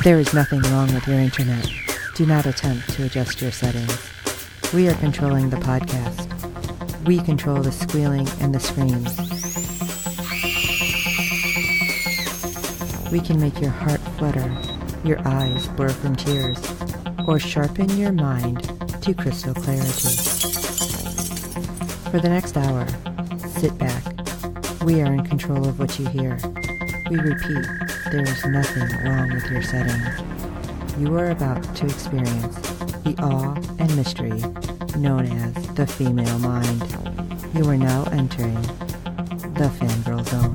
There is nothing wrong with your internet. Do not attempt to adjust your settings. We are controlling the podcast. We control the squealing and the screams. We can make your heart flutter, your eyes blur from tears, or sharpen your mind to crystal clarity. For the next hour, sit back. We are in control of what you hear. We repeat, there is nothing wrong with your settings. You are about to experience the awe and mystery known as the female mind. You are now entering the Fangirl Zone.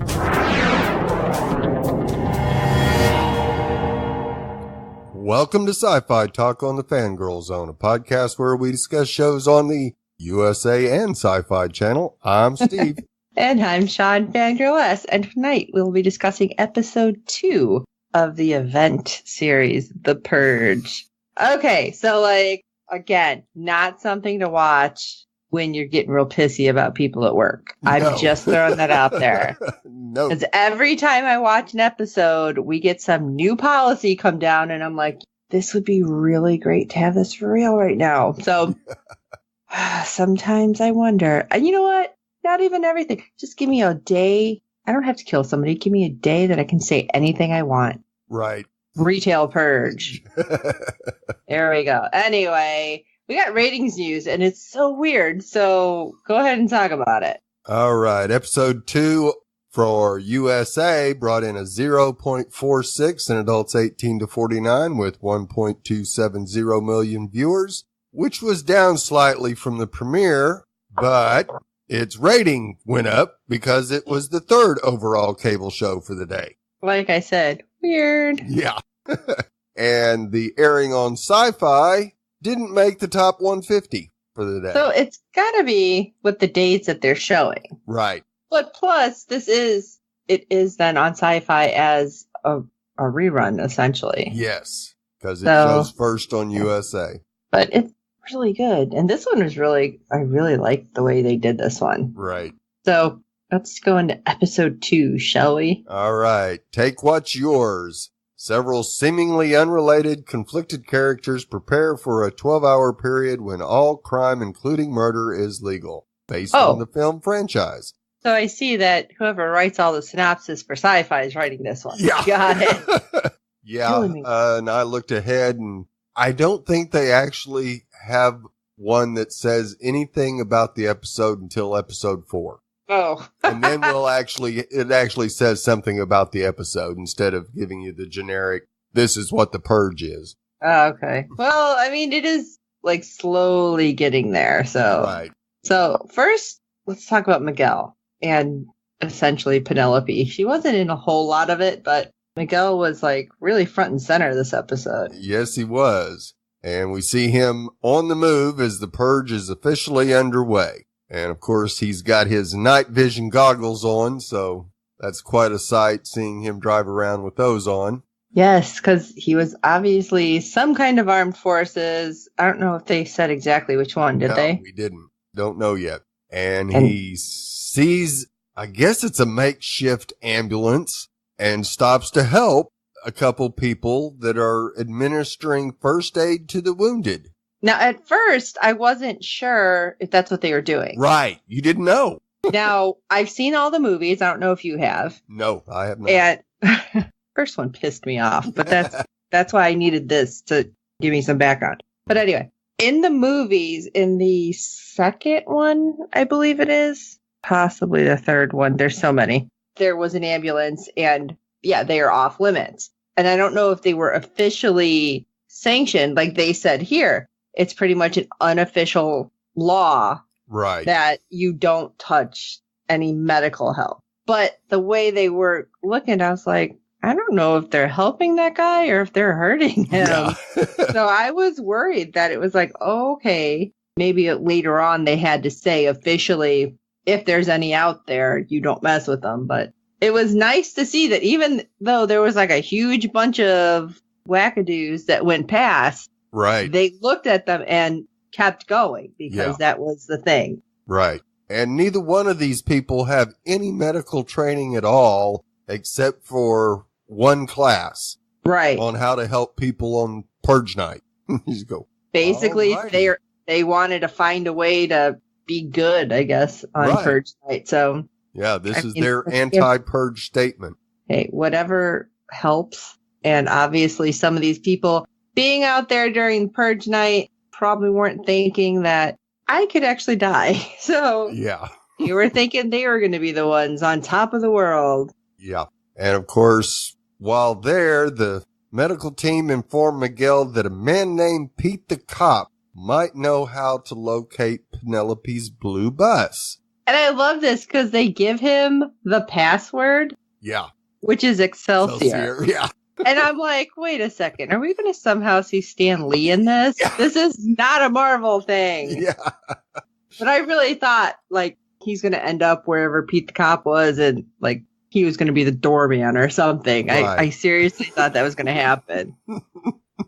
Welcome to SyFy Talk on the Fangirl Zone, a podcast where we discuss shows on the USA and SyFy channel. I'm Steve. And I'm Sean, Fangirl S, and tonight we'll be discussing episode 2 of the event series, The Purge. Okay, so again, not something to watch when you're getting real pissy about people at work. No. I'm just throwing that out there. No. Because every time I watch an episode, we get some new policy come down, and I'm like, this would be really great to have this for real right now. So sometimes I wonder, and you know what? Not even everything. Just give me a day. I don't have to kill somebody. Give me a day that I can say anything I want. Right. Retail purge. There we go. Anyway, we got ratings news, and it's so weird. So go ahead and talk about it. All right. Episode 2 for USA brought in a 0.46 in adults 18 to 49 with 1.270 million viewers, which was down slightly from the premiere, but its rating went up because it was the third overall cable show for the day. Like I said, weird. Yeah. And the airing on SyFy didn't make the top 150 for the day. So it's got to be with the dates that they're showing. Right. But plus, it is then on SyFy as a rerun, essentially. Yes, because it shows first on USA. But it's really good. And this one was I really liked the way they did this one. Right. So let's go into episode 2, shall we? All right. Take what's yours. Several seemingly unrelated, conflicted characters prepare for a 12-hour period when all crime, including murder, is legal, based on the film franchise. So I see that whoever writes all the synopsis for SyFy is writing this one. Yeah. Got it. Yeah. And I looked ahead, and I don't think they actually have one that says anything about the episode until episode 4. Oh. And then it actually says something about the episode instead of giving you the generic, this is what the Purge is. Oh, okay. Well, I mean, it is slowly getting there. So, right. So first, let's talk about Miguel and essentially Penelope. She wasn't in a whole lot of it, but Miguel was really front and center this episode. Yes, he was. And we see him on the move as the Purge is officially underway. And, of course, he's got his night vision goggles on, so that's quite a sight seeing him drive around with those on. Yes, because he was obviously some kind of armed forces. I don't know if they said exactly which one, did they? No, we didn't. Don't know yet. And he sees, I guess it's a makeshift ambulance, and stops to help a couple people that are administering first aid to the wounded. Now, at first, I wasn't sure if that's what they were doing. Right. You didn't know. Now, I've seen all the movies. I don't know if you have. No, I have not. And first one pissed me off, but that's why I needed this to give me some background. But anyway, in the movies, in the second one, I believe it is, possibly the third one, there's so many, there was an ambulance, and yeah, they are off limits. And I don't know if they were officially sanctioned, like they said here. It's pretty much an unofficial law, right, that you don't touch any medical help. But the way they were looking, I was like, I don't know if they're helping that guy or if they're hurting him. Yeah. So I was worried that it was okay, maybe later on they had to say officially, if there's any out there, you don't mess with them. But it was nice to see that even though there was a huge bunch of wackadoos that went past, right, they looked at them and kept going because that was the thing. Right. And neither one of these people have any medical training at all except for one class. Right. on how to help people on Purge night. You just go, Basically, alrighty. they wanted to find a way to be good, I guess, on Right. Purge night. So, Yeah, this I is mean, their anti-Purge statement. hey, whatever helps. And obviously, some of these people being out there during Purge night probably weren't thinking that I could actually die. So, Yeah. you were thinking they were going to be the ones on top of the world. Yeah. And of course, while there, the medical team informed Miguel that a man named Pete the cop might know how to locate Penelope's blue bus. And I love this because they give him the password, Yeah. which is Excelsior. Yeah. And I'm like, wait a second. Are we going to somehow see Stan Lee in this? Yeah. This is not a Marvel thing. Yeah. But I really thought, like, he's going to end up wherever Pete the cop was and, like, he was going to be the doorman or something. Right. I seriously thought that was going to happen.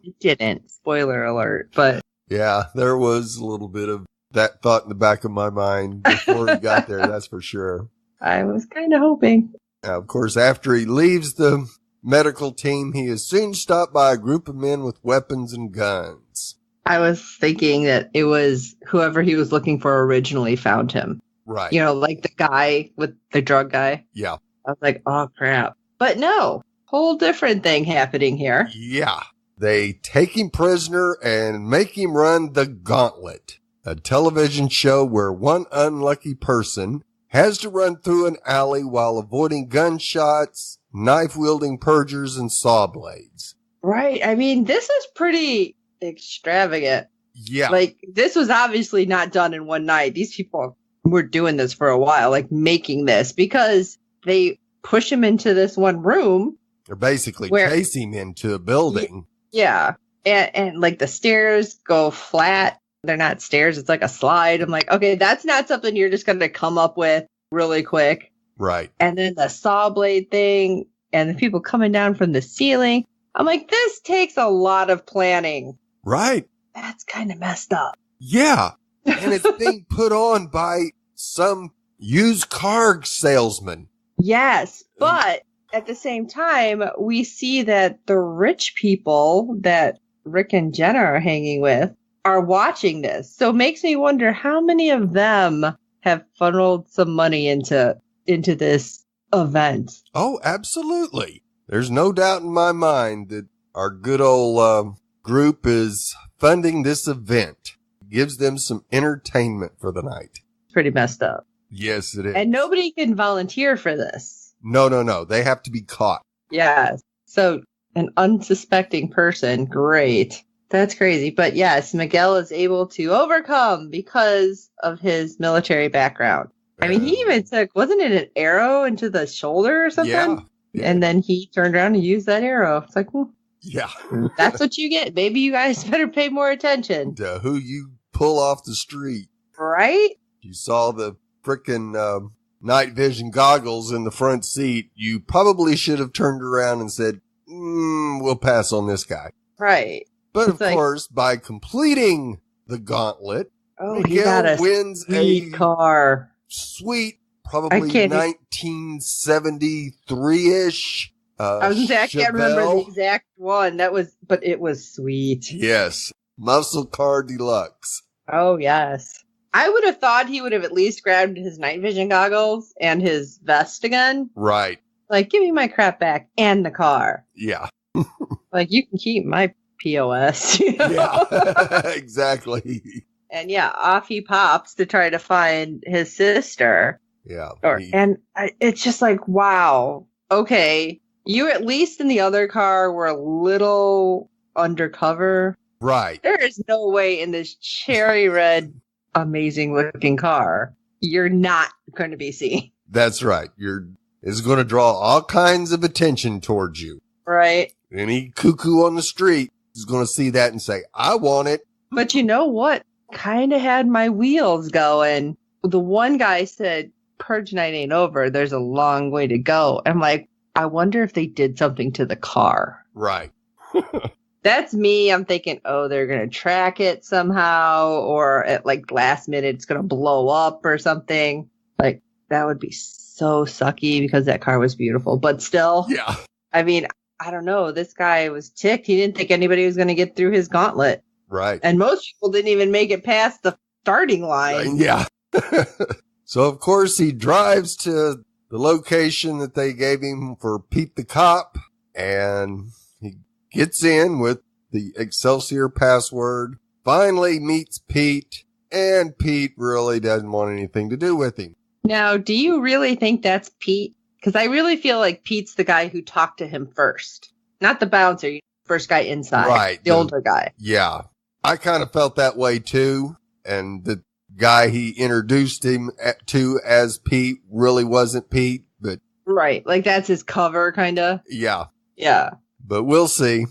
It didn't. Spoiler alert. But yeah, there was a little bit of that thought in the back of my mind before he got there. That's for sure. I was kind of hoping. Now, of course, after he leaves the medical team, he is soon stopped by a group of men with weapons and guns. I was thinking that it was whoever he was looking for originally found him. Right. You know, like the guy with the drug guy. Yeah. I was like, oh, crap. But no, whole different thing happening here. Yeah. They take him prisoner and make him run the Gauntlet, a television show where one unlucky person has to run through an alley while avoiding gunshots, knife-wielding purgers, and saw blades. Right. I mean, this is pretty extravagant. Yeah. Like, this was obviously not done in one night. These people were doing this for a while, like making this, because they push him into this one room. They're basically chase him into a building. Yeah. And like the stairs go flat. They're not stairs. It's like a slide. I'm like, okay, that's not something you're just going to come up with really quick. Right. And then the saw blade thing and the people coming down from the ceiling. I'm like, this takes a lot of planning. Right. That's kind of messed up. Yeah. And it's being put on by some used car salesman. Yes. But at the same time, we see that the rich people that Rick and Jenna are hanging with are watching this. So it makes me wonder how many of them have funneled some money into this event. Oh, absolutely. There's no doubt in my mind that our good old group is funding this event. Gives them some entertainment for the night. Pretty messed up. Yes, it is. And nobody can volunteer for this. No. They have to be caught. Yeah. So an unsuspecting person, great. That's crazy. But yes, Miguel is able to overcome because of his military background. I mean, he even took, wasn't it an arrow into the shoulder or something? Yeah. And then he turned around and used that arrow. It's like, yeah, that's what you get. Maybe you guys better pay more attention to who you pull off the street. Right? You saw the frickin' night vision goggles in the front seat. You probably should have turned around and said, we'll pass on this guy. Right. But of course, by completing the gauntlet, Miguel wins a car. Sweet, probably 1973-ish. I was gonna say, I can't remember the exact one. But it was sweet. Yes. Muscle car deluxe. Oh, yes. I would have thought he would have at least grabbed his night vision goggles and his vest again. Right. Like, give me my crap back and the car. Yeah. Like, you can keep my POS. You know? Yeah, exactly. And yeah, off he pops to try to find his sister. Yeah. It's just like, wow. Okay. You at least in the other car were a little undercover. Right. There is no way in this cherry red, amazing looking car, you're not going to be seen. That's right. It's going to draw all kinds of attention towards you. Right. Any cuckoo on the street is going to see that and say, I want it. But you know what? Kind of had my wheels going. The one guy said, Purge night ain't over. There's a long way to go. I'm like, I wonder if they did something to the car. Right. That's me. I'm thinking, oh, they're going to track it somehow, or at like last minute, it's going to blow up or something. Like, that would be so sucky because that car was beautiful. But still, yeah. I mean, I don't know, this guy was ticked. He didn't think anybody was going to get through his gauntlet. Right. And most people didn't even make it past the starting line. Yeah. So, of course, he drives to the location that they gave him for Pete the Cop, and he gets in with the Excelsior password, finally meets Pete, and Pete really doesn't want anything to do with him. Now, do you really think that's Pete? Because I really feel like Pete's the guy who talked to him first. Not the bouncer, first guy inside. Right. The older guy. Yeah. I kind of felt that way too. And the guy he introduced him to as Pete really wasn't Pete, but. Right. Like that's his cover, kind of. Yeah. Yeah. But we'll see.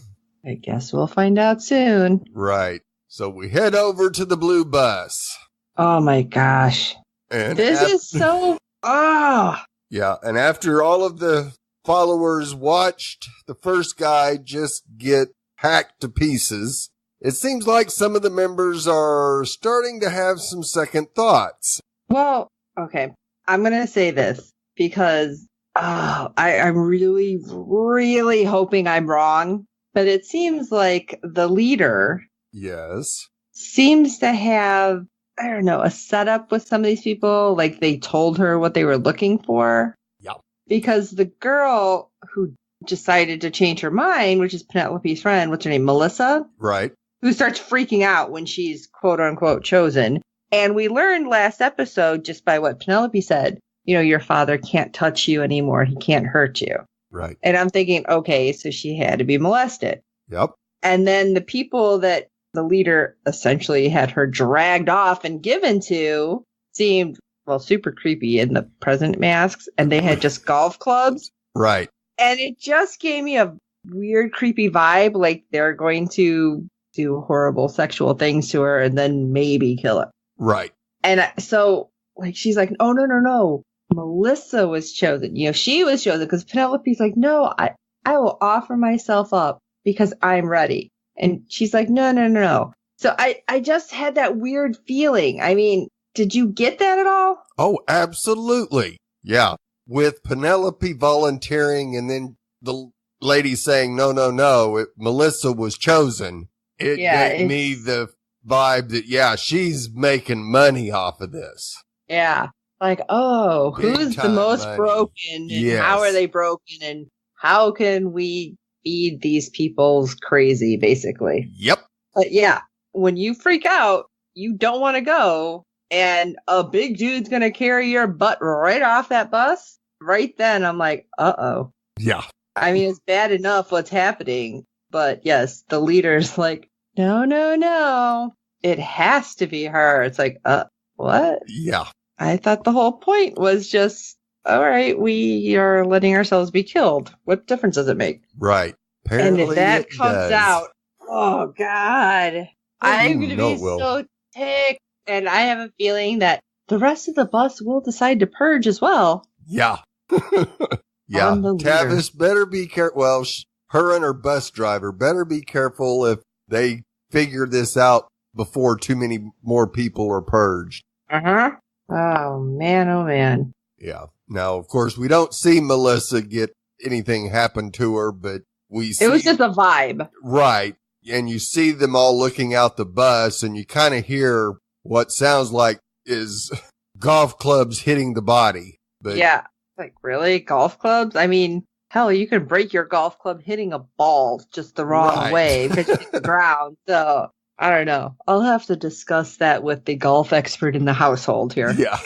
I guess we'll find out soon. Right. So we head over to the blue bus. Oh my gosh. And this is so. Yeah. And after all of the followers watched the first guy just get hacked to pieces, it seems like some of the members are starting to have some second thoughts. Well, okay. I'm going to say this because I'm really, really hoping I'm wrong. But it seems like the leader Yes. seems to have, I don't know, a setup with some of these people. Like they told her what they were looking for. Yep. Because the girl who decided to change her mind, which is Penelope's friend, what's her name? Melissa? Right. Who starts freaking out when she's quote unquote chosen. And we learned last episode, just by what Penelope said, you know, your father can't touch you anymore. He can't hurt you. Right. And I'm thinking, okay, so she had to be molested. Yep. And then the people that the leader essentially had her dragged off and given to seemed, well, super creepy in the present masks. And they had just golf clubs. Right. And it just gave me a weird, creepy vibe. Like they're going to do horrible sexual things to her and then maybe kill her. Right. And so, like, she's like, oh, no. Melissa was chosen. You know, she was chosen because Penelope's like, no, I will offer myself up because I'm ready. And she's like, no. So I just had that weird feeling. I mean, did you get that at all? Oh, absolutely. Yeah. With Penelope volunteering and then the lady saying, no, Melissa was chosen. It gave me the vibe that, yeah, she's making money off of this. Yeah. Like, oh, Big who's the time most money. broken and how are they broken and how can we feed these people's crazy, basically? Yep. But yeah, when you freak out, you don't want to go and a big dude's going to carry your butt right off that bus. Right then, I'm like, uh-oh. Yeah. I mean, it's bad enough what's happening. But yes, the leader's like, no. It has to be her. It's like, what? Yeah. I thought the whole point was just, all right, we are letting ourselves be killed. What difference does it make? Right. Apparently and if that it comes does. out, oh, God. I'm going to no, be it will. so ticked. And I have a feeling that the rest of the bus will decide to purge as well. Yeah. Yeah. On the leader. Tavis better be careful. Well, her and her bus driver better be careful if they figure this out before too many more people are purged. Uh-huh. Oh, man. Yeah. Now, of course, we don't see Melissa get anything happen to her, but we see. It was just a vibe. Right. And you see them all looking out the bus and you kind of hear what sounds like is golf clubs hitting the body. But yeah. Like, really? Golf clubs? I mean, hell, you can break your golf club hitting a ball just the wrong way because you hit the ground. So, I don't know. I'll have to discuss that with the golf expert in the household here. Yeah.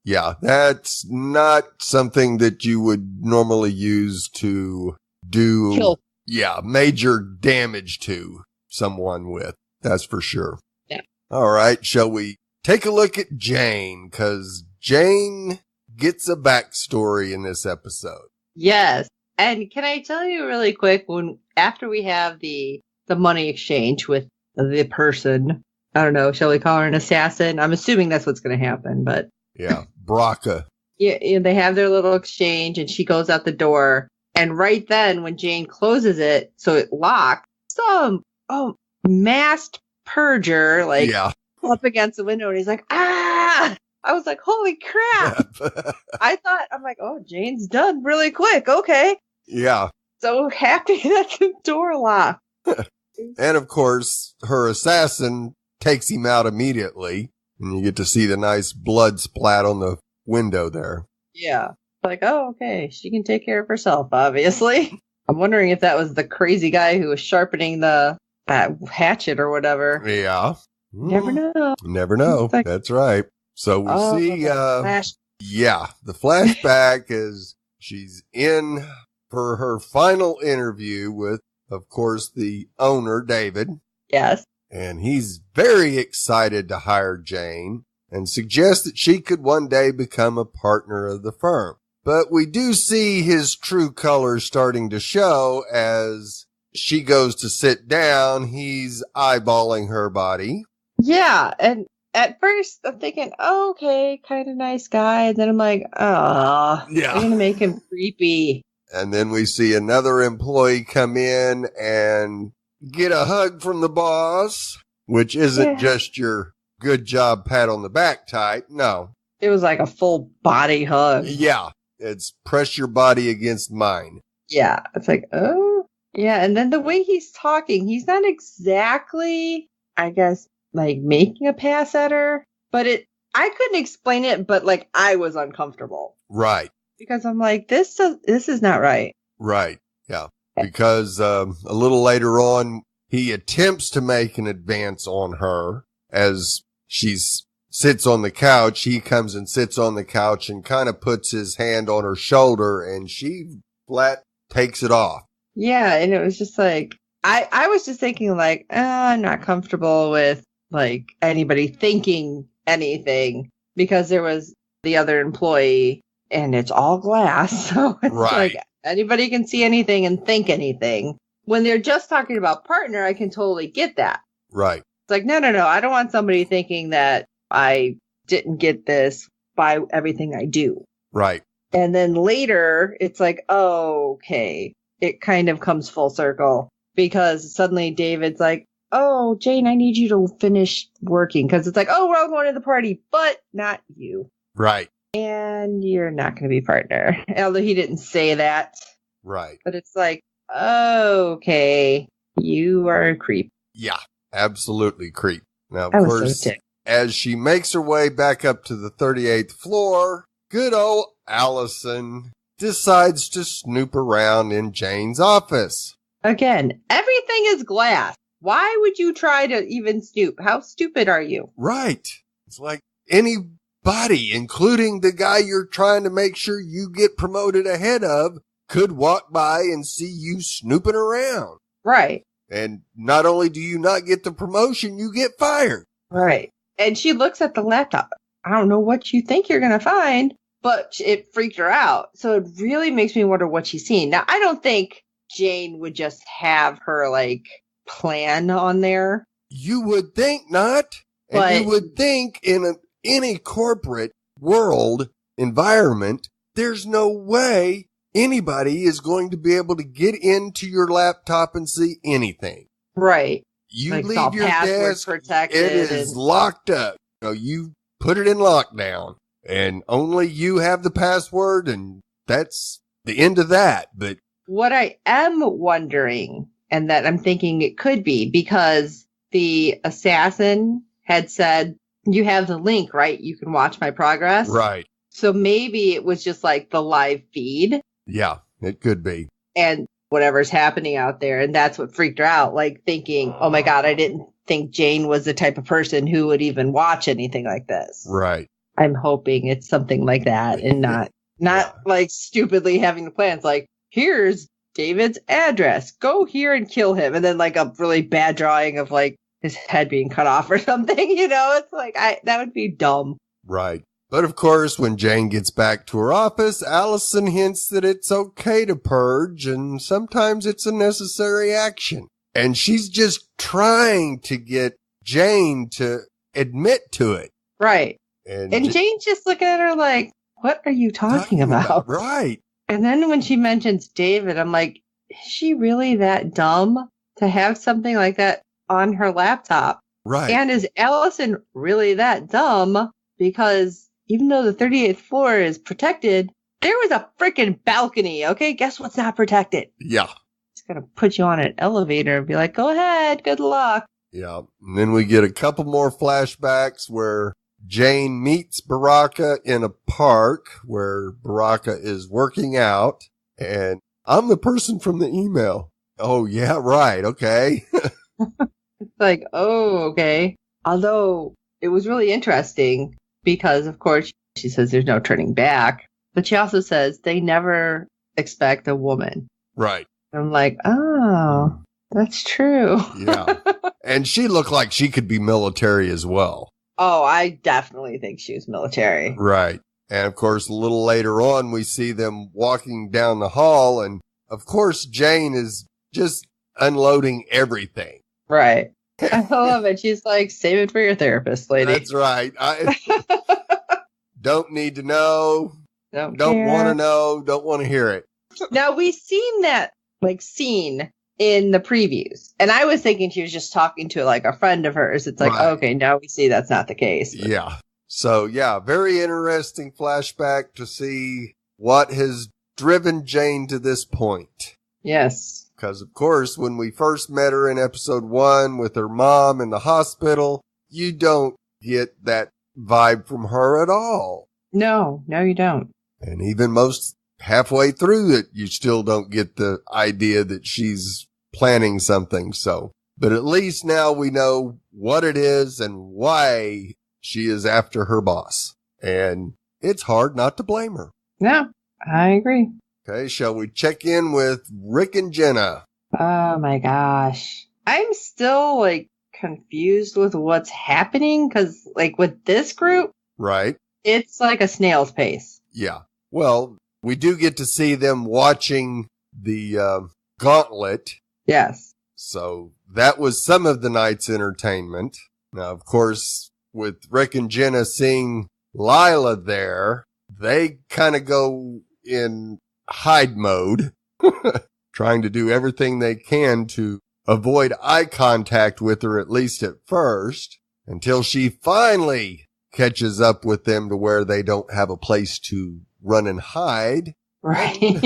Yeah, that's not something that you would normally use to do Kill. Yeah, major damage to someone with. That's for sure. Yeah. All right, shall we take a look at Jane? Because Jane gets a backstory in this episode. Yes. And can I tell you really quick, after we have the money exchange with the person, I don't know, shall we call her an assassin? I'm assuming that's what's going to happen, but. Yeah, Braca. Yeah, they have their little exchange and she goes out the door. And right then when Jane closes it, so it locks, some masked purger, like up against the window and he's like, ah! I was like, holy crap. I'm like, oh, Jane's done really quick. Okay. Yeah. so happy that the door locked. And of course, her assassin takes him out immediately. And you get to see the nice blood splat on the window there. Yeah. Like, oh, okay. She can take care of herself, obviously. I'm wondering if that was the crazy guy who was sharpening the hatchet or whatever. Yeah. Never know. Never know. Like, that's right. So we see, the flashback is she's in for her final interview with, of course, the owner, David. Yes. And he's very excited to hire Jane and suggests that she could one day become a partner of the firm. But we do see his true colors starting to show as she goes to sit down. He's eyeballing her body. Yeah. And at first I'm thinking, oh, okay, kind of nice guy. And then I'm like, oh, Yeah. I'm going to make him creepy. And then we see another employee come in and get a hug from the boss, which isn't just your good job pat on the back type. No. It was like a full body hug. Yeah. It's press your body against mine. Yeah. It's like, oh. Yeah. And then the way he's talking, he's not exactly, I guess, like making a pass at her. But I couldn't explain it, but like I was uncomfortable. Right. Because I'm like, this is not right. Right. Yeah. Because a little later on, he attempts to make an advance on her as she sits on the couch. He comes and sits on the couch and kind of puts his hand on her shoulder, and she flat takes it off. Yeah, and it was just like, I was just thinking like, I'm not comfortable with like anybody thinking anything, because there was the other employee and it's all glass. So it's right. Like anybody can see anything and think anything. When they're just talking about partner, I can totally get that. Right. It's like, no. I don't want somebody thinking that I didn't get this by everything I do. Right. And then later, it's like, oh, okay. It kind of comes full circle, because suddenly David's like, oh, Jane, I need you to finish working. Because it's like, oh, we're all going to the party, but not you. Right. And you're not going to be partner. Although he didn't say that. Right. But it's like, oh, okay, you are a creep. Yeah, absolutely creep. Now, of course, as she makes her way back up to the 38th floor, good old Allison decides to snoop around in Jane's office. Again, everything is glass. Why would you try to even snoop? How stupid are you? Right. It's like anybody, including the guy you're trying to make sure you get promoted ahead of, could walk by and see you snooping around. Right. And not only do you not get the promotion, you get fired. Right. And she looks at the laptop. I don't know what you think you're going to find, but it freaked her out. So it really makes me wonder what she's seen. Now, I don't think Jane would just have her like plan on there. You would think not. But and you would think in any corporate world environment, there's no way anybody is going to be able to get into your laptop and see anything. Right. You like leave your desk, protected, it is locked up. You put it in lockdown, and only you have the password, and that's the end of that. But what I am wondering, and that I'm thinking it could be, because the assassin had said, you have the link, right? You can watch my progress. Right. So maybe it was just like the live feed. Yeah, it could be. And whatever's happening out there. And that's what freaked her out. Like thinking, oh my God, I didn't think Jane was the type of person who would even watch anything like this. Right. I'm hoping it's something like that, and not like stupidly having the plans like, here's David's address. Go here and kill him. And then like a really bad drawing of like his head being cut off or something. It's like, that would be dumb. Right. But of course, when Jane gets back to her office, Allison hints that it's okay to purge, and sometimes it's a necessary action. And she's just trying to get Jane to admit to it. Right. And Jane's just looking at her like, what are you talking about? Right. And then when she mentions David, I'm like, is she really that dumb to have something like that on her laptop? Right. And is Allison really that dumb? Because even though the 38th floor is protected, There was a freaking balcony, okay? Guess what's not protected? Yeah. It's going to put you on an elevator and be like, go ahead, good luck. Yeah. And then we get a couple more flashbacks where Jane meets Baraka in a park where Baraka is working out. And I'm the person from the email. Oh, yeah, right. Okay. It's like, oh, okay. Although it was really interesting because, of course, she says there's no turning back. But she also says they never expect a woman. Right. I'm like, oh, that's true. Yeah. And she looked like she could be military as well. Oh, I definitely think she was military. Right. And of course, a little later on, we see them walking down the hall. And of course, Jane is just unloading everything. Right. I love it. She's like, save it for your therapist, lady. That's right. I don't need to know. Don't care. Want to know. Don't want to hear it. Now, we've seen that scene in the previews. And I was thinking she was just talking to like a friend of hers. It's like, Right. Okay, now we see that's not the case. But Yeah. So, yeah, very interesting flashback to see what has driven Jane to this point. yes. Because, of course, when we first met her in episode 1 with her mom in the hospital, you don't get that vibe from her at all. No, you don't. And even most halfway through it, you still don't get the idea that she's planning something. So, but at least now we know what it is and why she is after her boss. And it's hard not to blame her. No, I agree. Okay, shall we check in with Rick and Jenna? Oh my gosh. I'm still like confused with what's happening because like with this group, Right? it's like a snail's pace. Yeah. Well, we do get to see them watching the gauntlet. Yes. So that was some of the night's entertainment. Now, of course, with Rick and Jenna seeing Lila there, they kind of go in hide mode, trying to do everything they can to avoid eye contact with her, at least at first, until she finally catches up with them to where they don't have a place to run and hide. Right.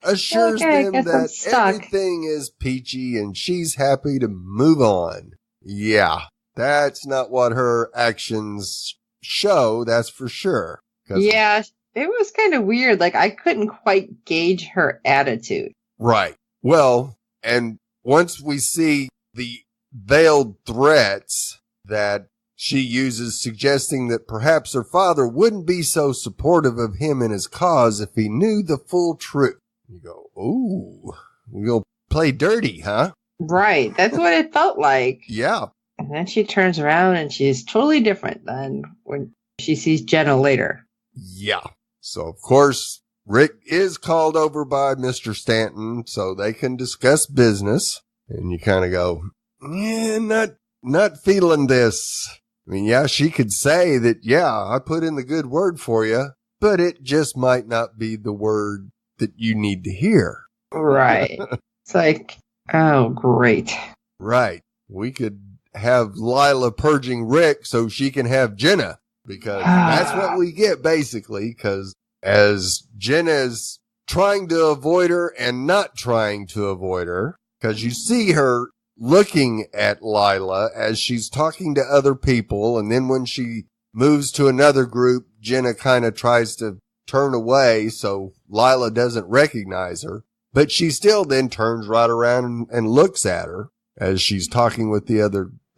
Assures Okay, I them guess I'm that stuck. everything is peachy and she's happy to move on. Yeah, that's not what her actions show, that's for sure. 'Cause- Yeah, it was kind of weird. Like I couldn't quite gauge her attitude. Right. Well, and once we see the veiled threats that she uses, suggesting that perhaps her father wouldn't be so supportive of him and his cause if he knew the full truth. You go, ooh, we'll play dirty, huh? Right. That's what it felt like. Yeah. And then she turns around and she's totally different than when she sees Jenna later. Yeah. So, of course, Rick is called over by Mr. Stanton so they can discuss business. And you kind of go, yeah, not feeling this. I mean, yeah, she could say that, yeah, I put in the good word for you, but it just might not be the word that you need to hear. Right. It's like, oh, great. Right. We could have Lila purging Rick so she can have Jenna, because that's what we get basically, because as Jenna's trying to avoid her and not trying to avoid her, because you see her looking at Lila as she's talking to other people. And then when she moves to another group, Jenna kind of tries to turn away so Lila doesn't recognize her, but she still then turns right around and looks at her as she's talking with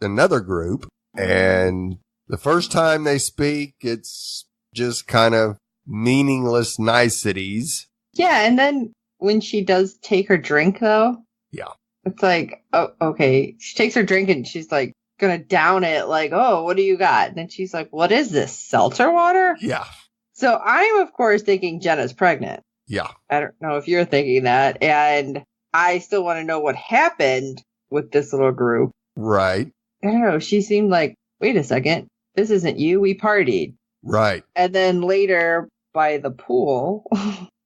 another group. And the first time they speak, it's just kind of meaningless niceties. Yeah. And then when she does take her drink though. Yeah. It's like, oh, okay. She takes her drink and she's like going to down it. Like, oh, what do you got? And then she's like, what is this? Seltzer water? Yeah. So I'm, of course, thinking Jenna's pregnant. Yeah. I don't know if you're thinking that. And I still want to know what happened with this little group. Right. I don't know. She seemed like, wait a second. This isn't you. We partied. Right. And then later by the pool,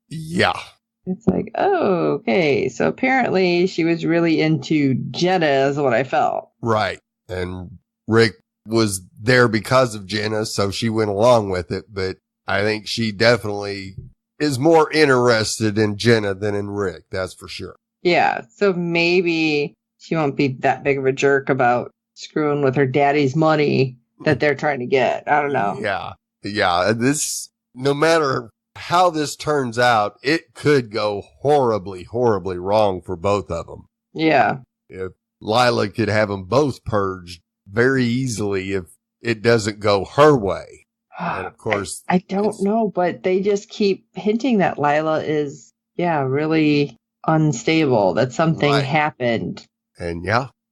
Yeah. it's like, oh, okay. So apparently she was really into Jenna is what I felt. Right. And Rick was there because of Jenna, so she went along with it. But I think she definitely is more interested in Jenna than in Rick. That's for sure. Yeah, so maybe she won't be that big of a jerk about screwing with her daddy's money that they're trying to get. I don't know. Yeah. This, no matter how this turns out, it could go horribly, horribly wrong for both of them. Yeah. If Lila could have them both purged very easily if it doesn't go her way. And of course, I don't know, but they just keep hinting that Lila is, really unstable, that something happened. And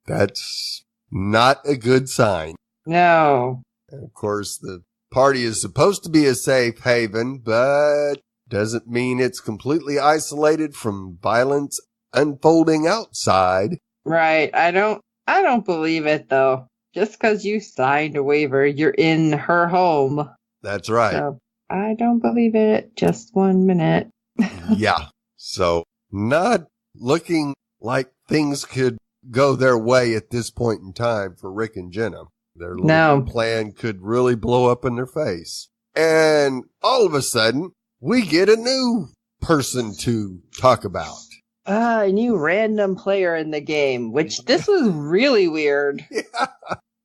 that's not a good sign. No. And of course, the party is supposed to be a safe haven, but doesn't mean it's completely isolated from violence unfolding outside. Right. I don't believe it though. Just because you signed a waiver, you're in her home. That's right. So I don't believe it. Just 1 minute. Yeah. So not looking like things could go their way at this point in time for Rick and Jenna. Their little plan could really blow up in their face. And all of a sudden, we get a new person to talk about. A new random player in the game, which this was really weird. Yeah.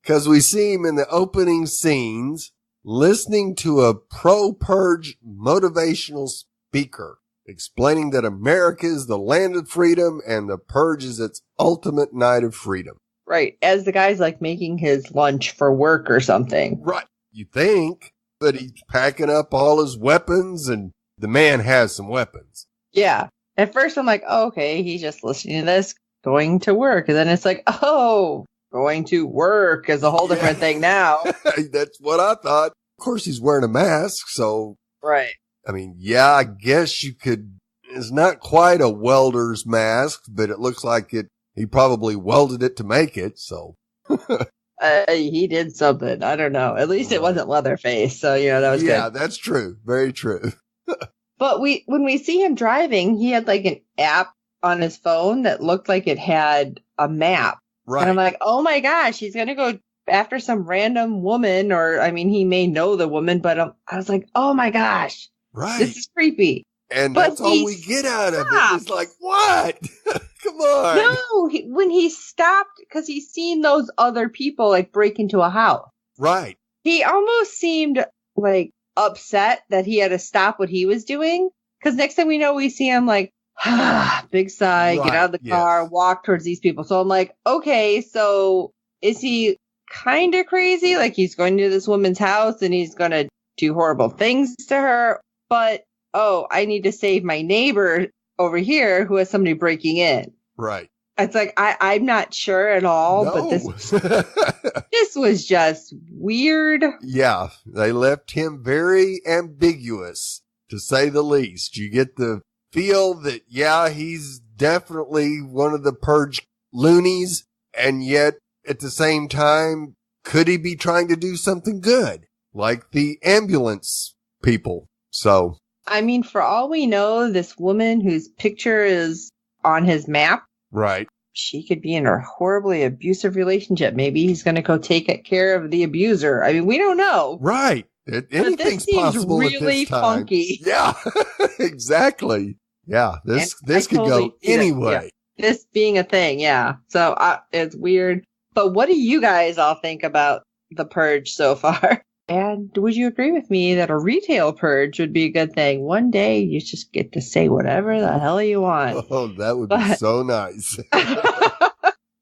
Because we see him in the opening scenes listening to a pro-Purge motivational speaker explaining that America is the land of freedom and the Purge is its ultimate night of freedom. Right. As the guy's like making his lunch for work or something. Right. You think, but he's packing up all his weapons and the man has some weapons. Yeah. At first I'm like, oh, okay, he's just listening to this, going to work. And then it's like, oh, going to work is a whole different thing now. That's what I thought. Of course, he's wearing a mask, so. Right. I mean, I guess you could, it's not quite a welder's mask, but it looks like he probably welded it to make it, so. He did something. I don't know. At least it wasn't Leatherface, so, that was good. Yeah, that's true. Very true. But when we see him driving, he had like an app on his phone that looked like it had a map. Right. And I'm like, oh my gosh, he's going to go after some random woman, or, I mean, he may know the woman, but I was like, oh my gosh. Right. This is creepy. And that's all we get out of it. It's like, what? Come on. No, when he stopped, because he's seen those other people like break into a house. Right. He almost seemed like upset that he had to stop what he was doing. Because next thing we know, we see him like, big sigh, get out of the car, walk towards these people. So I'm like, okay, so is he kind of crazy? Like he's going to this woman's house and he's going to do horrible things to her. But, I need to save my neighbor over here who has somebody breaking in. Right. It's like, I'm not sure at all, but this was just weird. Yeah, they left him very ambiguous, to say the least. You get the feel that, he's definitely one of the Purge loonies, and yet at the same time, could he be trying to do something good? Like the ambulance people. So. I mean, for all we know, this woman whose picture is on his map. Right. She could be in a horribly abusive relationship. Maybe he's going to go take care of the abuser. I mean, we don't know. Right. Anything's possible really at this time. Funky. Yeah, exactly. Yeah, this could go anyway. Yeah. This being a thing, yeah. So it's weird. But what do you guys all think about the Purge so far? And would you agree with me that a retail purge would be a good thing? One day you just get to say whatever the hell you want. Oh, that would be so nice.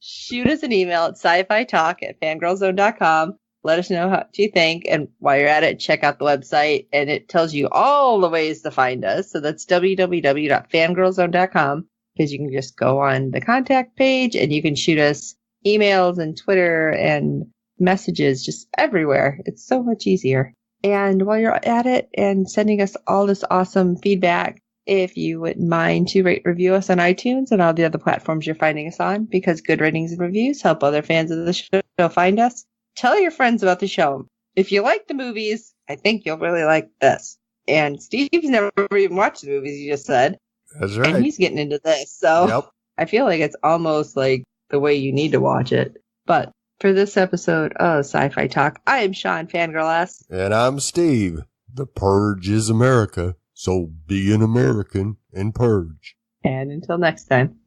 Shoot us an email at SyFyTalk@fangirlzone.com. Let us know what you think. And while you're at it, check out the website. And it tells you all the ways to find us. So that's www.fangirlzone.com. Because you can just go on the contact page and you can shoot us emails and Twitter and messages just everywhere. It's so much easier. And while you're at it and sending us all this awesome feedback, if you wouldn't mind to rate review us on iTunes and all the other platforms you're finding us on, because good ratings and reviews help other fans of the show find us. Tell your friends about the show. If you like the movies, I think you'll really like this. And Steve's never even watched the movies, you just said. That's right. And he's getting into this. So I feel like it's almost like the way you need to watch it. But for this episode of SyFy Talk, I am Sean Fangirl S. And I'm Steve. The Purge is America. So be an American and purge. And until next time.